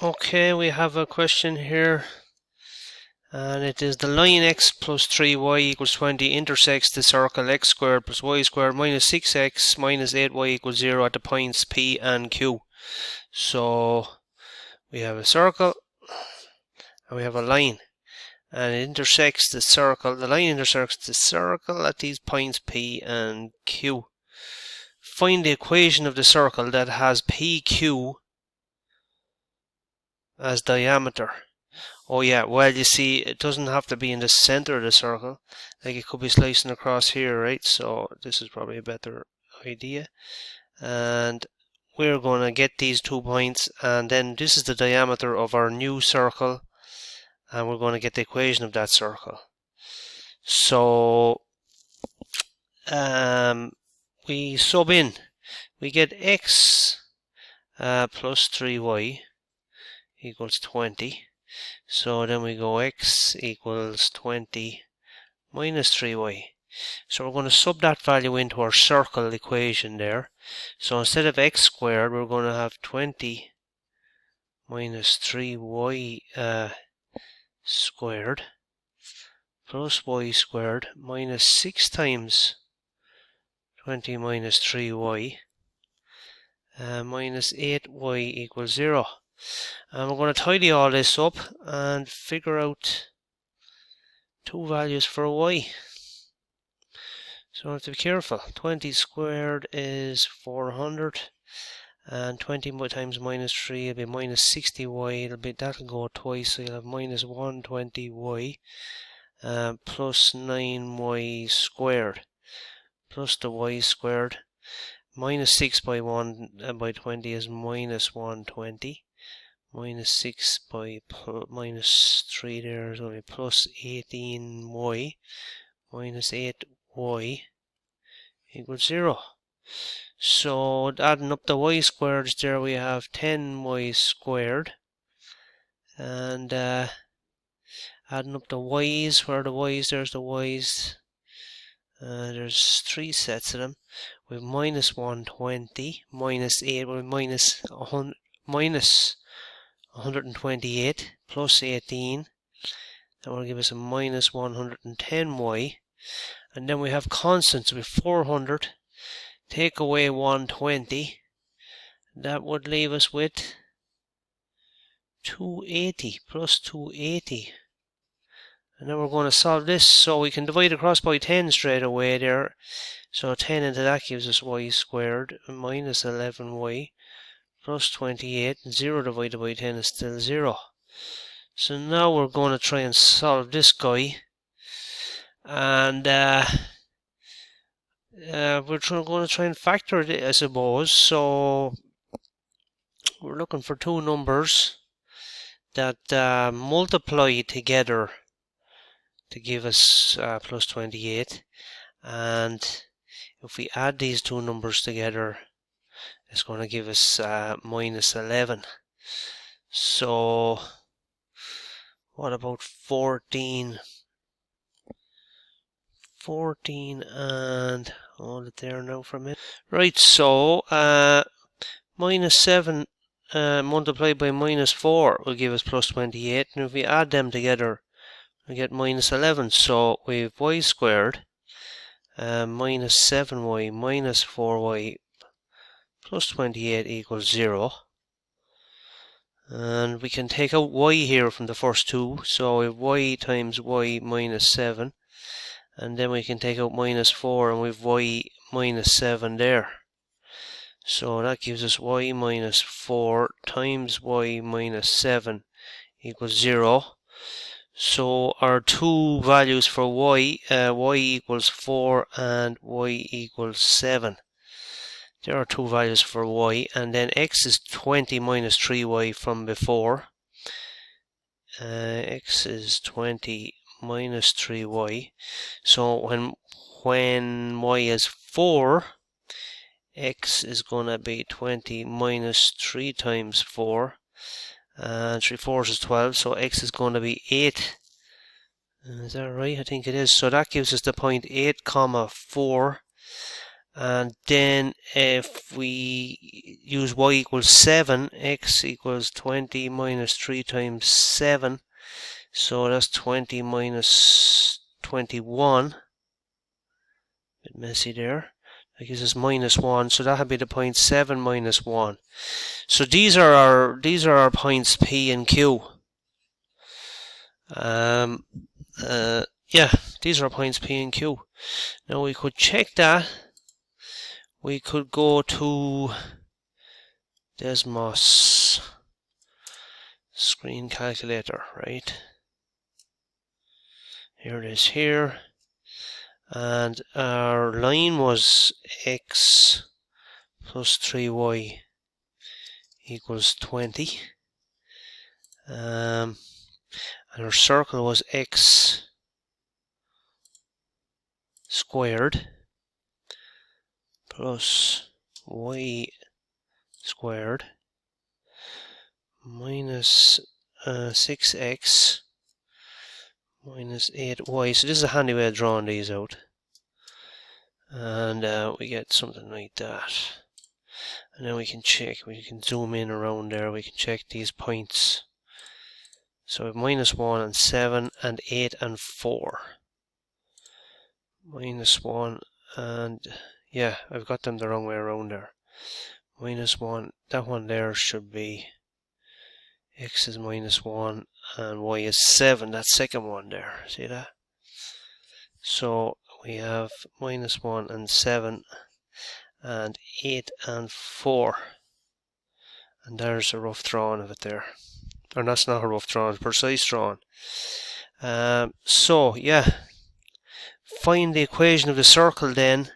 Okay, we have a question here, and it is the line x plus 3y equals 20 intersects the circle x squared plus y squared minus 6x minus 8y equals 0 at the points P and Q. So we have a circle and we have a line, and it intersects the circle. The line intersects the circle at these points P and Q. Find the equation of the circle that has PQ as diameter. Oh yeah, well you see, it doesn't have to be in the center of the circle. Like it could be slicing across here, right? So this is probably a better idea. And we're going to get these 2 points, and then this is the diameter of our new circle, and we're going to get the equation of that circle. So we sub in. We get x plus 3y equals 20. So then we go x equals 20 minus 3y. So we're going to sub that value into our circle equation there. So instead of x squared, we're going to have 20 minus 3y squared plus y squared minus 6 times 20 minus 3y minus 8y equals 0. And we're going to tidy all this up and figure out 2 values for y. So I have to be careful. 20 squared is 400, and 20 times minus 3 will be minus 60y. That'll go twice, so you'll have minus 120y plus 9y squared plus the y squared. Minus 6 by 20 is minus 120. Minus 6 by minus 3 there is only plus 18y minus 8y equals 0. So adding up the y squareds there, we have 10y squared, and adding up the y's, where the y's, there's the y's, there's 3 sets of them. We have minus 120, minus 8, we have minus 128 plus 18. That will give us a minus 110y. And then we have constants. We have 400. Take away 120. That would leave us with 280 plus 280. And then we're going to solve this. So we can divide across by 10 straight away there. So 10 into that gives us y squared minus 11y plus 28. 0 divided by 10 is still 0. So now we're going to try and solve this guy. And we're going to try and factor it, I suppose. So we're looking for 2 numbers that multiply together to give us plus 28. And if we add these 2 numbers together, it's going to give us minus 11. So what about 14? 14 and hold it there now for a minute. Right, so minus 7 multiplied by minus 4 will give us plus 28. And if we add them together, we get minus 11. So we have y squared minus 7y minus 4y plus 28 equals 0. And we can take out y here from the first 2. So we have y times y minus 7. And then we can take out minus 4, and we have y minus 7 there. So that gives us y minus 4 times y minus 7 equals 0. So our 2 values for y, y equals 4 and y equals 7. There are 2 values for y, and then x is 20 minus 3y from before. X is 20 minus 3y. So when y is 4, x is going to be 20 minus 3 times 4. And 3 fours is 12, so x is going to be 8. Is that right? I think it is. So that gives us the point 8, 4. And then if we use y equals 7, x equals 20 minus 3 times 7. So that's 20 minus 21. A bit messy there. That gives us minus 1. So that would be the point 7 minus 1. So these are our points P and Q. Yeah, these are points P and Q. Now we could check that. We could go to Desmos screen calculator, right? Here it is here. And our line was x plus 3y equals 20. And our circle was x squared plus y squared minus 6x minus 8y. So this is a handy way of drawing these out. And we get something like that. And then we can check, we can zoom in around there, we can check these points. So we have minus 1 and 7 and 8 and 4. Minus 1 and, yeah, I've got them the wrong way around there. Minus 1, that one there should be x is minus 1 and y is 7, that second one there, see that? So we have minus 1 and 7 and 8 and 4. And there's a rough drawing of it there. Or that's not a rough drawing, it's a precise drawing. So, yeah. Find the equation of the circle then.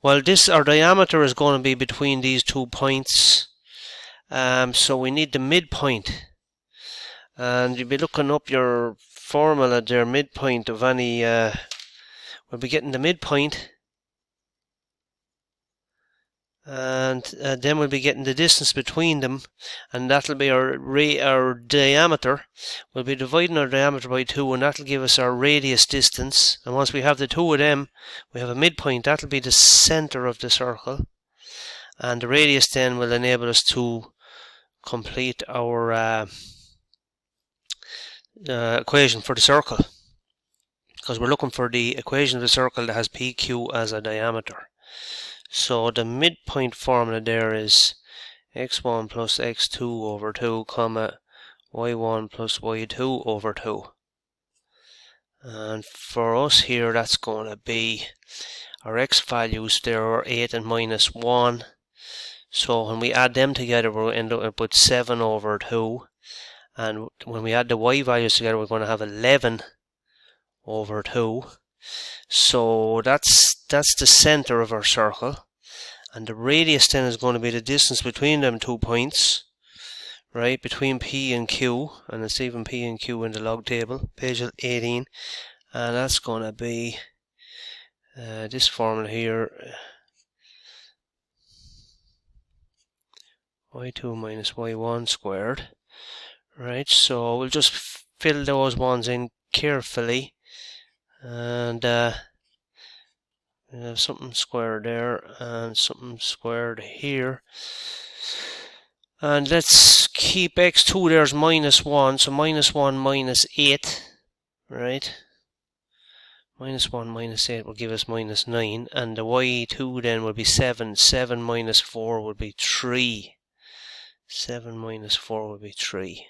Well, our diameter is going to be between these 2 points. So we need the midpoint. And you'll be looking up your formula there, midpoint of any... we'll be getting the midpoint. And then we'll be getting the distance between them, and that'll be our diameter. We'll be dividing our diameter by 2, and that'll give us our radius distance. And once we have the 2 of them, we have a midpoint. That'll be the center of the circle, and the radius then will enable us to complete our equation for the circle, because we're looking for the equation of the circle that has PQ as a diameter. So the midpoint formula there is x1 plus x2 over 2, comma y1 plus y2 over 2. And for us here, that's going to be our x values there are 8 and minus 1. So when we add them together, we'll end up with 7 over 2. And when we add the y values together, we're going to have 11 over 2. So that's the center of our circle. And the radius then is going to be the distance between them 2 points, right, between P and Q, and it's even P and Q in the log table, page 18, and that's going to be this formula here, y2 minus y1 squared, right? So we'll just fill those ones in carefully, and we have something squared there and something squared here. And let's keep x2 there as minus 1, so minus 1 minus 8, right? Minus 1 minus 8 will give us minus 9, and the y2 then will be 7. 7 minus 4 will be 3. 7 minus 4 will be 3.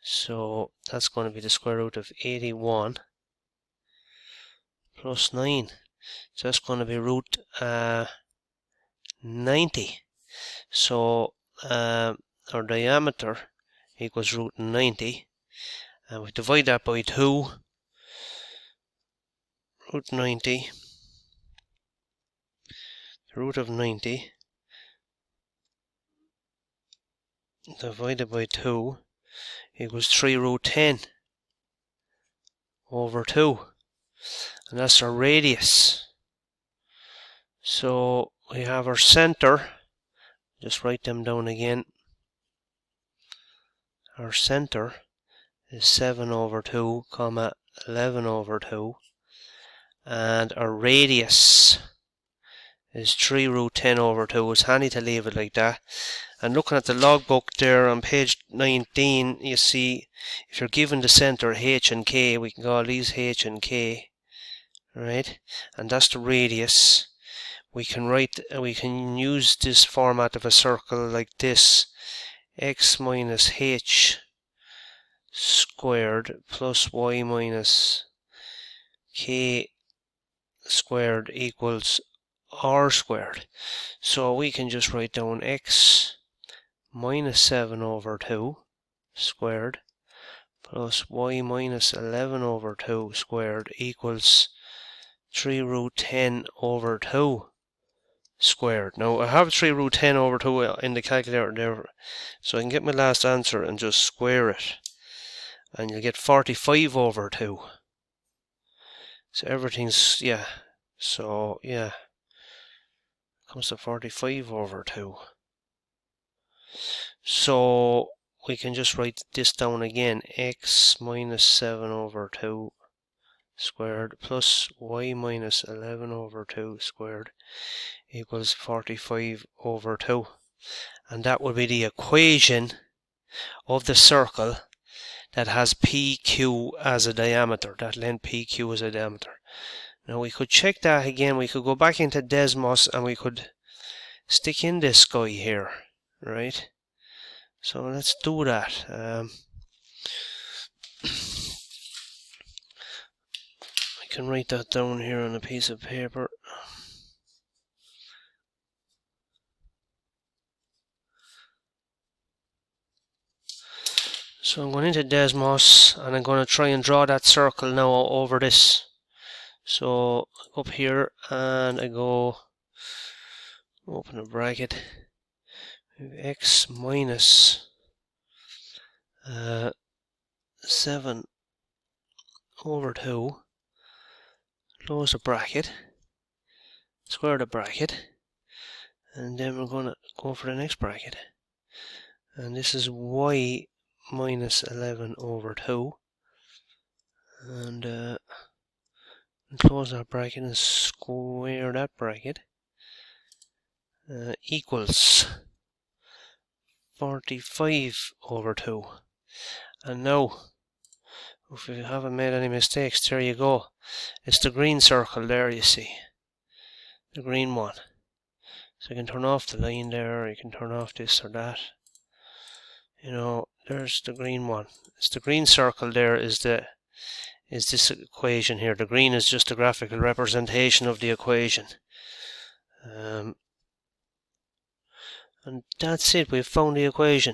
So that's going to be the square root of 81 plus 9. So that's going to be root 90. So our diameter equals root 90. And we divide that by 2. Root 90. The root of 90 divided by 2 equals 3 root 10 over 2. And that's our radius. So we have our center. Just write them down again. Our center is 7 over 2, comma 11 over 2. And our radius is 3 root 10 over 2. It's handy to leave it like that. And looking at the logbook there on page 19, you see if you're given the centre h and k, we can call these h and k, right? And that's the radius. We can use this format of a circle like this: x minus h squared plus y minus k squared equals r squared. So we can just write down x minus 7 over 2 squared plus y minus 11 over 2 squared equals 3 root 10 over 2 squared. Now I have 3 root 10 over 2 in the calculator there, so I can get my last answer and just square it, and you'll get 45 over 2. So everything's, yeah, so yeah, comes to 45 over 2. So we can just write this down again: x minus 7 over 2 squared plus y minus 11 over 2 squared equals 45 over 2. And that would be the equation of the circle that has PQ as a diameter, that length PQ as a diameter. Now we could check that again. We could go back into Desmos and we could stick in this guy here, right? So let's do that. I can write that down here on a piece of paper. So I'm going into Desmos and I'm going to try and draw that circle now over this. So up here and I go open a bracket, x minus 7 over 2, close the bracket, square the bracket, and then we're going to go for the next bracket, and this is y minus 11 over 2, and close that bracket and square that bracket, equals 45 over 2. And now, if you haven't made any mistakes, there you go. It's the green circle there, you see. The green one. So you can turn off the line there, or you can turn off this or that. You know, there's the green one. It's the green circle there is this equation here. The green is just a graphical representation of the equation. And that's it, we've found the equation.